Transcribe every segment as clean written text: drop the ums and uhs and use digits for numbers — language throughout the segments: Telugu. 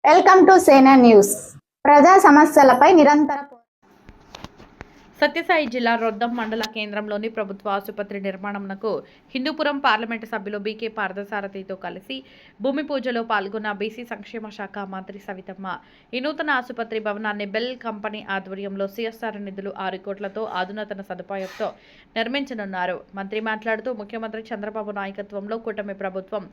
వెల్కమ్ టు సేనా న్యూస్. ప్రజా సమస్యలపై నిరంతర సత్యసాయి జిల్లా రొద్దం మండల కేంద్రంలోని ప్రభుత్వ ఆసుపత్రి నిర్మాణంకు హిందూపురం పార్లమెంటు సభ్యులు బీకే పార్థసారథితో కలిసి భూమి పూజలో పాల్గొన్న బీసీ సంక్షేమ శాఖ మంత్రి సవితమ్మ ఈ నూతన ఆసుపత్రి భవనాన్ని బెల్ కంపెనీ ఆధ్వర్యంలో సిఎస్ఆర్ నిధులు 6 కోట్లతో అధునాతన సదుపాయంతో నిర్మించనున్నారు. మంత్రి మాట్లాడుతూ ముఖ్యమంత్రి చంద్రబాబు నాయకత్వంలో కూటమి ప్రభుత్వం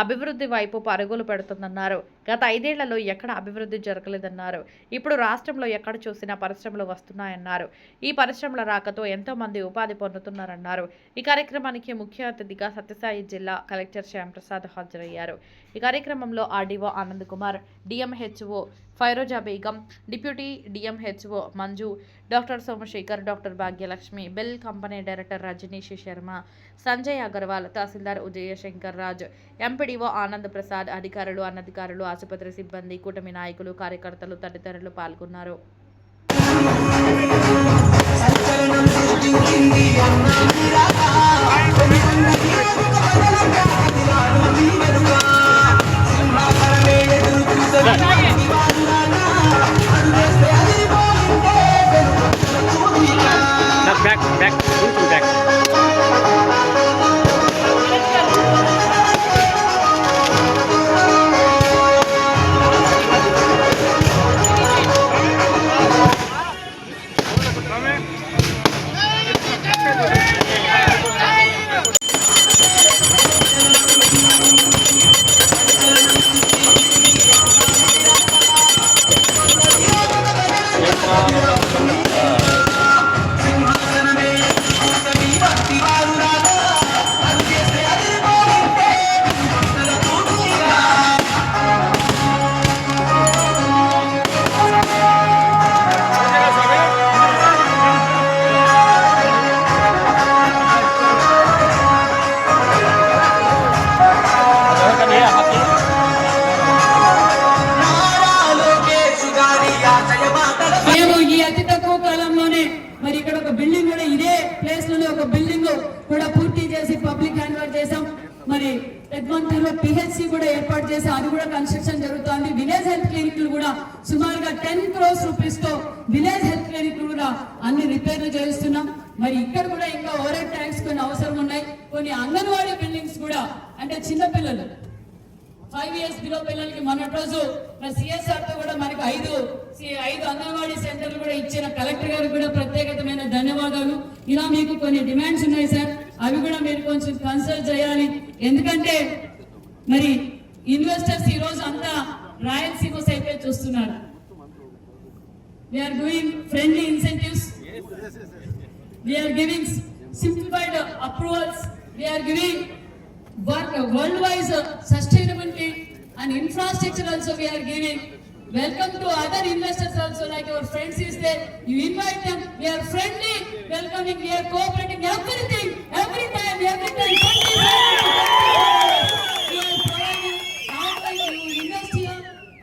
అభివృద్ధి వైపు పరుగులు పెడుతుందన్నారు. గత 5 ఏళ్లలో ఎక్కడ అభివృద్ధి జరగలేదన్నారు. ఇప్పుడు రాష్ట్రంలో ఎక్కడ చూసినా పరిశ్రమలు వస్తున్నాయన్నారు. ఈ పరిశ్రమల రాకతో ఎంతో మంది ఉపాధి పొందుతున్నారన్నారు. ఈ కార్యక్రమానికి ముఖ్య అతిథిగా సత్యసాయి జిల్లా కలెక్టర్ శ్యాంప్రసాద్ హాజరయ్యారు. ఈ కార్యక్రమంలో RDO Anand Kumar, DMHO Firoza Begum, deputy DMHO Manju, doctor Somashekar, doctor Bhagyalakshmi, BEL company director Rajneesh Sharma, Sanjay Agarwal, tahsildar Udayashankar Raj, MPDO Anand Prasad, అధికారులు, అనధికారులు, ఆసుపత్రి సిబ్బంది, కూటమి నాయకులు, కార్యకర్తలు తదితరులు పాల్గొన్నారు. back. మరి ఇక్కడ ఒక బిల్డింగ్ కూడా ఇదే ప్లేస్ లోనే ఒక బిల్డింగ్ కూడా పూర్తి చేసి పబ్లిక్ హ్యాండ్ ఓవర్ చేసాం. మరి పెద్దమంతలో పిహెచ్సి కూడా ఏర్పాటు చేసి అది కూడా కన్స్ట్రక్షన్ జరుగుతోంది. విలేజ్ హెల్త్ క్లినిక్లు కూడా సుమారుగా 10 crores రూపీస్ తో విలేజ్ హెల్త్ క్లినిక్లు కూడా అన్ని రిపేర్లు చేస్తున్నాం. మరి ఇక్కడ కూడా ఇంకా ఓవర్ హెడ్ ట్యాంక్స్ కొన్ని అవసరం ఉన్నాయి. కొన్ని అంగన్వాడీ బిల్డింగ్స్ కూడా అంటే చిన్న పిల్లలు 5 years బిలో పిల్లలకి మొన్నటి రోజు సిఎస్ఆర్ తో కూడా మనకి 5 అంగన్వాడీ సెంటర్లు కూడా ఇచ్చిన కలెక్టర్ గారికి కూడా ప్రత్యేకమైన ధన్యవాదాలు. ఇలా మీకు కొన్ని డిమాండ్స్ ఉన్నాయి సార్, అవి కూడా మీరు కొంచెం కన్సల్ట్ చేయాలి. ఎందుకంటే మరి ఇన్వెస్టర్స్ ఈ రోజు అంతా రాయలసీమ సైతే చూస్తున్నారు. We're doing friendly incentives, we're giving simplified approvals, we're giving world-wise sustainability and infrastructure also we are giving. Welcome to other investors also, like our friends is there. You invite them. We are friendly, welcoming, we are cooperating, everything, every time. We are providing. After you invest here,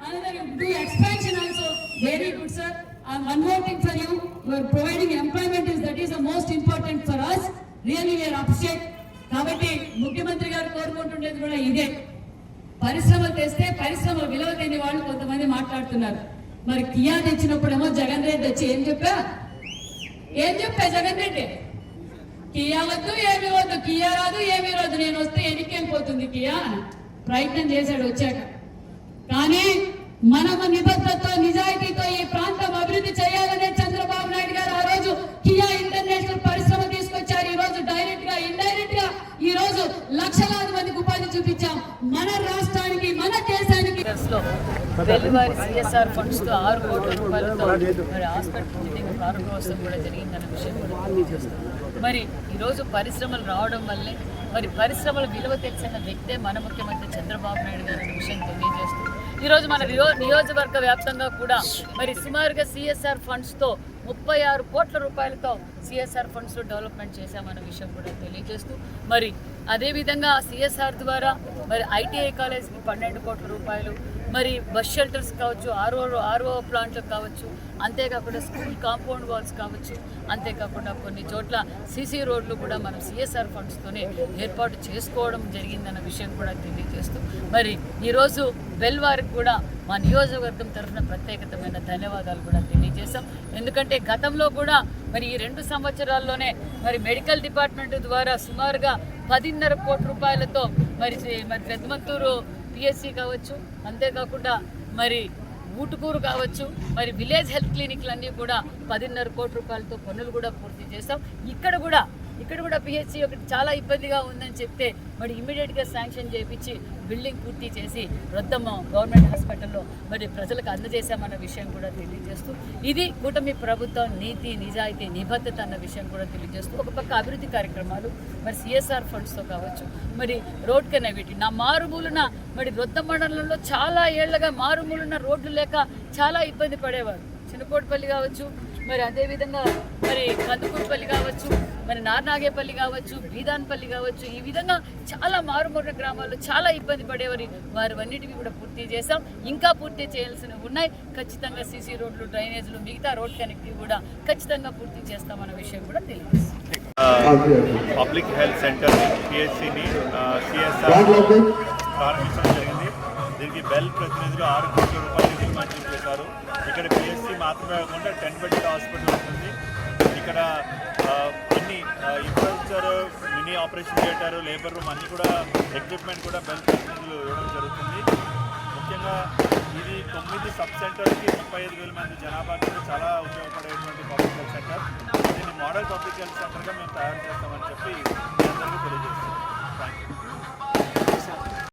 another you do expansion also. Very good, sir. And one more thing for you, you are providing employment that is the most important for us. Really, we are upset. కాబట్టి ముఖ్యమంత్రి గారు కోరుకుంటుండేది కూడా ఇదే, పరిశ్రమలు తెస్తే పరిశ్రమ విలువ లేని వాళ్ళు కొంతమంది మాట్లాడుతున్నారు. మరి కియా తెచ్చినప్పుడేమో జగన్ రెడ్డి వచ్చి ఏం చెప్పా జగన్ రెడ్డి, కియా వద్దు ఏమి వద్దు, కియా రాదు ఏమీ రాదు, నేను వస్తే ఎన్నికేం పోతుంది కియా ప్రయత్నం చేశాడు వచ్చాక. కానీ మనము నిబద్ధతతో నిజాయితీతో ఈ ప్రాంతం అభివృద్ధి చేయాలనే చంద్రబాబు నాయుడు గారు ఆ రోజు కియా ఇంటర్నేషనల్ పరిశ్రమ తీసుకొచ్చారు. ఈ రోజు డైరెక్ట్ గా ఇండైరెక్ట్ గా ఈ రోజు లక్షలాది మందికి ఉపాధి చూపించాం. మన రాష్ట్రానికి మన దేశానికి సిఎస్ఆర్ ఫండ్స్ తో 6 కోట్ల రూపాయలతో మరి హాస్పిటల్ బిల్డింగ్ ప్రారంభోత్సవం కూడా జరిగిందన్న విషయం కూడా తెలియజేస్తుంది. మరి ఈరోజు పరిశ్రమలు రావడం వల్లే మరి పరిశ్రమల విలువ తెలిసిన వ్యక్తే మన ముఖ్యమంత్రి చంద్రబాబు నాయుడు గారు అనే విషయం తెలియజేస్తూ ఈరోజు మన నియోజకవర్గ వ్యాప్తంగా కూడా మరి సుమారుగా సిఎస్ఆర్ ఫండ్స్తో 36 కోట్ల రూపాయలతో సిఎస్ఆర్ ఫండ్స్లో డెవలప్మెంట్ చేశామన్న విషయం కూడా తెలియజేస్తూ మరి అదేవిధంగా సిఎస్ఆర్ ద్వారా మరి ఐటీఐ కాలేజ్కి 12 కోట్ల రూపాయలు, మరి బస్ షెల్టర్స్ కావచ్చు, ఆర్ఓ ప్లాంట్లు కావచ్చు, అంతేకాకుండా స్కూల్ కాంపౌండ్ వాల్స్ కావచ్చు, అంతేకాకుండా కొన్ని చోట్ల సీసీ రోడ్లు కూడా మనం సిఎస్ఆర్ ఫండ్స్తోనే ఏర్పాటు చేసుకోవడం జరిగిందన్న విషయం కూడా తెలియజేస్తూ మరి ఈరోజు బెల్ వారికి కూడా మా నియోజకవర్గం తరఫున ప్రత్యేకమైన ధన్యవాదాలు కూడా తెలియజేశాం. ఎందుకంటే గతంలో కూడా మరి ఈ 2 సంవత్సరాల్లోనే మరి మెడికల్ డిపార్ట్మెంట్ ద్వారా సుమారుగా 10.5 కోట్ల రూపాయలతో మరి పెద్దమంతూరు పిఎస్సి కావచ్చు, అంతేకాకుండా మరి ఊటుకూరు కావచ్చు, మరి విలేజ్ హెల్త్ క్లినిక్లన్నీ కూడా 10.5 కోట్ల రూపాయలతో పనులు కూడా పూర్తి చేస్తాం. ఇక్కడ కూడా పిహెచ్సి ఒకటి చాలా ఇబ్బందిగా ఉందని చెప్తే మరి ఇమ్మీడియట్గా శాంక్షన్ చేయించి బిల్డింగ్ పూర్తి చేసి రొద్దమ్మ గవర్నమెంట్ హాస్పిటల్లో మరి ప్రజలకు అందజేశామన్న విషయం కూడా తెలియజేస్తూ ఇది కూటమి ప్రభుత్వం నీతి, నిజాయితీ, నిబద్ధత అన్న విషయం కూడా తెలియజేస్తూ ఒక పక్క అభివృద్ధి కార్యక్రమాలు మరి సిఎస్ఆర్ ఫండ్స్తో కావచ్చు, మరి రోడ్ కనెక్టివిటీ నా మారుమూలన మరి రొద్దం మండలంలో చాలా ఏళ్లుగా మారుమూలన రోడ్లు లేక చాలా ఇబ్బంది పడేవారు. చిన్నకోటిపల్లి కావచ్చు, మరి అదేవిధంగా మరి కందుకూరుపల్లి కావచ్చు, మరి నార్నాగేపల్లి కావచ్చు, బీదాన్పల్లి కావచ్చు, ఈ విధంగా చాలా మారుమూల గ్రామాల్లో చాలా ఇబ్బంది పడేవారు. వారివన్నిటికీ కూడా పూర్తి చేశాం. ఇంకా పూర్తి చేయాల్సినవి ఉన్నాయి. ఖచ్చితంగా సీసీ రోడ్లు, డ్రైనేజీలు, మిగతా రోడ్ కనెక్టివిటీ కూడా ఖచ్చితంగా పూర్తి చేస్తామన్న విషయం కూడా తెలియజేస్తాం. పబ్లిక్ హెల్త్ సెంటర్ పిహెచ్సిని సిఎస్ఆర్ ప్రారంభించడం జరిగింది. దీనికి బెల్ ప్రతినిధులు 6 కోట్ల రూపాయలు నిధులు మంజూరు చేశారు. ఇక్కడ పిహెచ్సి మాత్రమే కాకుండా 10 బెడ్ హాస్పిటల్ ఉంటుంది. ఇక్కడ అన్ని infrastructure, mini operation theatre, labour room అన్నీ కూడా ఎక్విప్మెంట్ కూడా బెల్ ప్రతినిధులు ఇవ్వడం జరుగుతుంది. ముఖ్యంగా ఇది 9 సబ్ సెంటర్కి 35,000 మంది జనాభాకి చాలా ఉపయోగపడేటువంటి పబ్లిక్ హెల్త్ సెంటర్. దీన్ని మోడల్ పబ్లిక్ హెల్త్ సెంటర్గా మేము తయారు చేస్తామని చెప్పి మీ అందరికీ తెలియజేస్తున్నాం. Thank you.